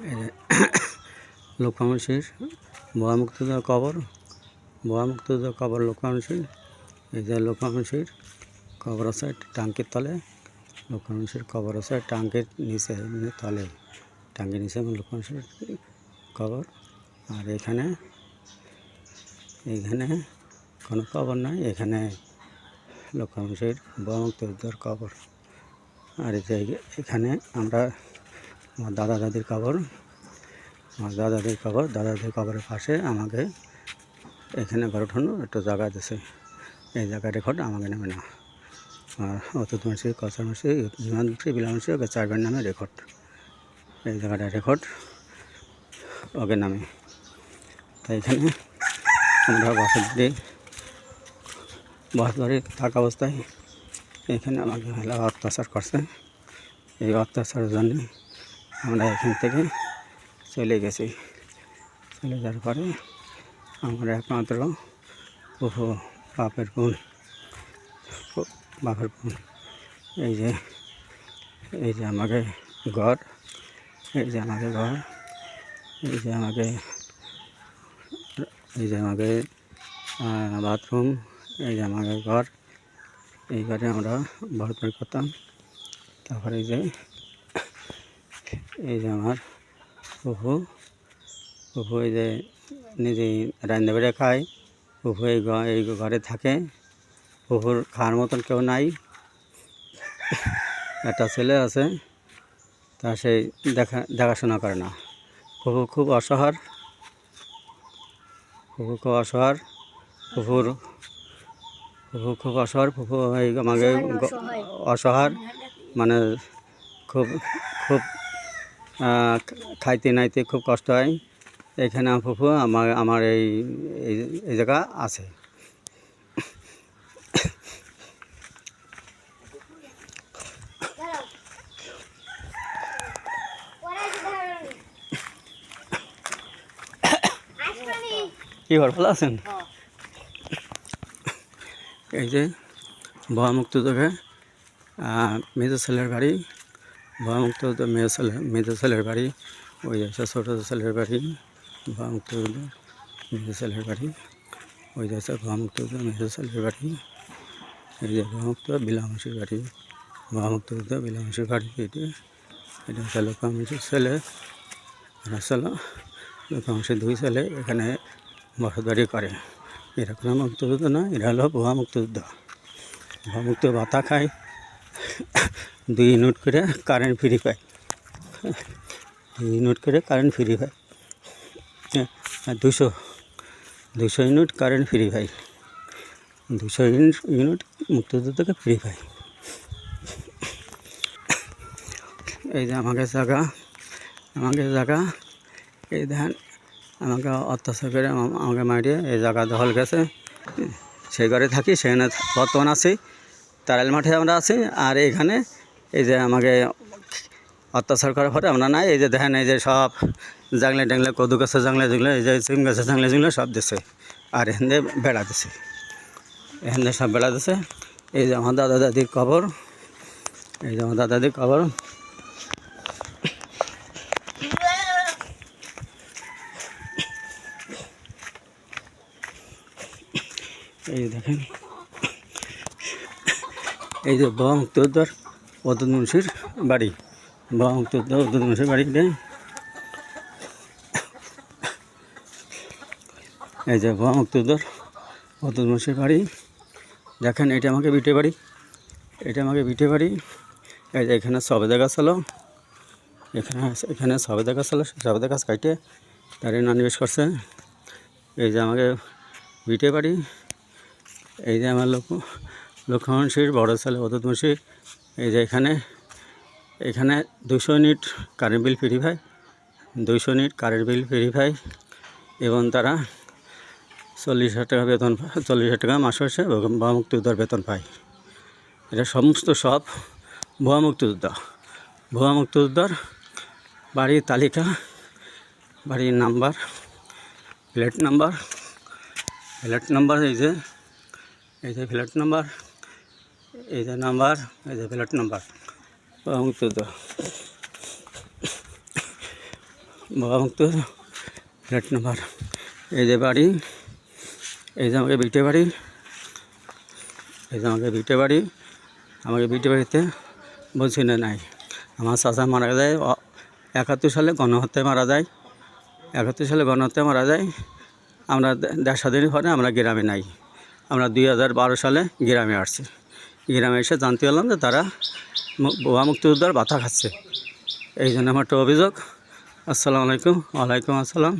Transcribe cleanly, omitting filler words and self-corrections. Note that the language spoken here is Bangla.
এই যে লোকমানুষের ভয় মুক্তিযোদ্ধা কবর, ভয় মুক্তিযোদ্ধা কবর লোকমানুষের। এই যে লোকমানুষের কবর আছে ট্যাঙ্কির তলে, লোকমানুষের কবর আছে ট্যাঙ্কির নিচে, মানে তলে ট্যাঙ্কির নিচে লোকমানুষের কবর। আর এখানে কোনো কবর নাই, এখানে লোকমানুষের ভয় মুক্তিযোদ্ধার কবর। আর এই যে এখানে আমরা আমার দাদা দাদির কবর, দাদা দাদির কবরের পাশে আমাকে এখানে ঘর উঠানো একটু জায়গা দিছে, এই জায়গায় রেকর্ড আমাকে নামে না। আর অতুত মাসি, কচার মাসি, বিমান মাসি, বিলাম মাসি, ওকে চারবার নামে রেকর্ড, এই জায়গাটা রেকর্ড ওকে নামে। তাই এখানে আমরা বসবাড়ি থাকা অবস্থায় এখানে আমাকে মেলা অত্যাচার করছে। এই অত্যাচারের জন্য আমরা এখান থেকে চলে গেছি। চলে যাওয়ার পরে আমরা একমাত্র বাপের বোন, এই যে আমাকে ঘর, এই যে আমাকে বাথরুম, এই যে আমাকে ঘর, এই ঘরে আমরা বসবাস করতাম। তারপরে এই যে আমার ফুফু, এই যে নিজেই রান্না বেড়ে খায়। ফুফু এই ঘরে থাকে। ফুফুর খাওয়ার মতন কেউ নাই, একটা ছেলে আছে, তা সেই দেখাশোনা করে না। ফুফু খুব অসহায়, ফুফু খুব আমাকে অসহায়, মানে খুব খাইতে নাইতে খুব কষ্ট হয়। এখানে ফুফু আমার এই জায়গা আছে। কি ভালো আছেন? এই যে ভয় মুক্তিযোদ্ধা মেজর ছেলের বাড়ি, ভয় মুক্তিযোদ্ধা মেজর ছেলের বাড়ি, ওই যাচ্ছে ছোটো ছেলের বাড়ি, ভয় মুক্তিযোদ্ধা মেজর ছেলের বাড়ি, ওই যাচ্ছে ভয় মুক্তিযোদ্ধা মেজর ছেলের বাড়ি, এই যে ভয় মুক্ত বিলামসির বাড়ি, ভয় মুক্তিযোদ্ধা বিলামসির বাড়ি। এটা হচ্ছে লোকমানুষের ছেলে, আর আসলে লোকমানুষের দুই ছেলে এখানে বসতবাড়ি করে। এরা কোনো মুক্তিযুদ্ধ না, এরা হলো ভুয়া মুক্তিযোদ্ধা। ভুয়া মুক্ত ভাতা খায়, 2 ইউনিট করে কারেন্ট ফ্রি পায়, 2 ইউনিট করে কারেন্ট ফ্রি পায়, 200 ইউনিট কারেন্ট ফ্রি পায়, 200 ইউনিট মুক্তিযোদ্ধাকে ফ্রি পায়। এই যে আমাকে জায়গা, এই দেখেন আমাকে অত্যাচার করে আমাকে মারিয়ে এই জায়গা দখল গেছে। সেই ঘরে থাকি, সেখানে বর্তমান আছি, তারাইল মাঠে আমরা আছি। আর এখানে এই যে আমাকে অত্যাচার করার পরে আমরা নাই, এই যে দেখেন এই যে সব জাংলে টাংলে, কদু গাছের জাংলে যেগুলো, এই যে সিম গাছের জাংলে যেগুলো সব দিছে। আর এখান দিয়ে বেড়া দিছে, এখান দিয়ে সব বেড়া দিছে। এই যে আমার দাদা দাদির কবর, এই যে আমার দাদা দাদির কবর। এই দেখেন এই যে ভুয়া মুক্তিযোদ্ধার অতুত মুন্সির বাড়ি, ভুয়া মুক্তিযোদ্ধা অতুত মুন্সির বাড়ি। এই যে ভুয়া মুক্তিযোদ্ধার অতুত মুন্সির বাড়ি। দেখেন এটা আমাকে ভিটে বাড়ি, এই যে এখানে সবেদা গাছ ছিল, এখানে সবেদা গাছ ছিল, সবেদা গাছ কাটে তার নিবেশ করছে। এই যে আমাকে ভিটে বাড়ি। এই যে আমার লোকমানুষের বড় ছেলে অতুত মুন্সি। এই যে এখানে 200 ইউনিট কারেন্ট বিল ফ্রি পায়, 200 ইউনিট কারেন্ট বিল ফ্রি পায়, এবং তারা 40,000 টাকা বেতন, 40,000 টাকা মাস হচ্ছে ভুয়া মুক্তিযোদ্ধার বেতন পায়। এটা সমস্ত সব ভুয়া মুক্তিযোদ্ধার বাড়ির তালিকা, বাড়ির নাম্বার, ফ্ল্যাট নাম্বার, এই যে ফ্ল্যাট নাম্বার, এই যে ফ্ল্যাট নাম্বার ভুয়া মুক্তিযোদ্ধা। ভুয়া মুক্তিযোদ্ধা ফ্ল্যাট নাম্বার, এই যে বাড়ি, এই যে আমাকে বিটে বাড়ি, এই যে আমাকে বিটে বাড়ি। আমাকে বিটে বাড়িতে বলছি না নাই, আমার চাচা মারা যায় 71 সালে গণহত্যায় মারা যায়। 71 সালে গণহত্যায় মারা যায়। আমরা দেশ স্বাধীনের পরে আমরা গ্রামে নাই। আমরা 2012 সালে গ্রামে আসছি। গ্রামে এসে জানতে পারলাম যে তারা ভুয়া মুক্তিযোদ্ধার ভাতা খাচ্ছে। এই জন্য আমার একটা অভিযোগ। আসসালামু আলাইকুম। ওয়ালাইকুম আসসালাম।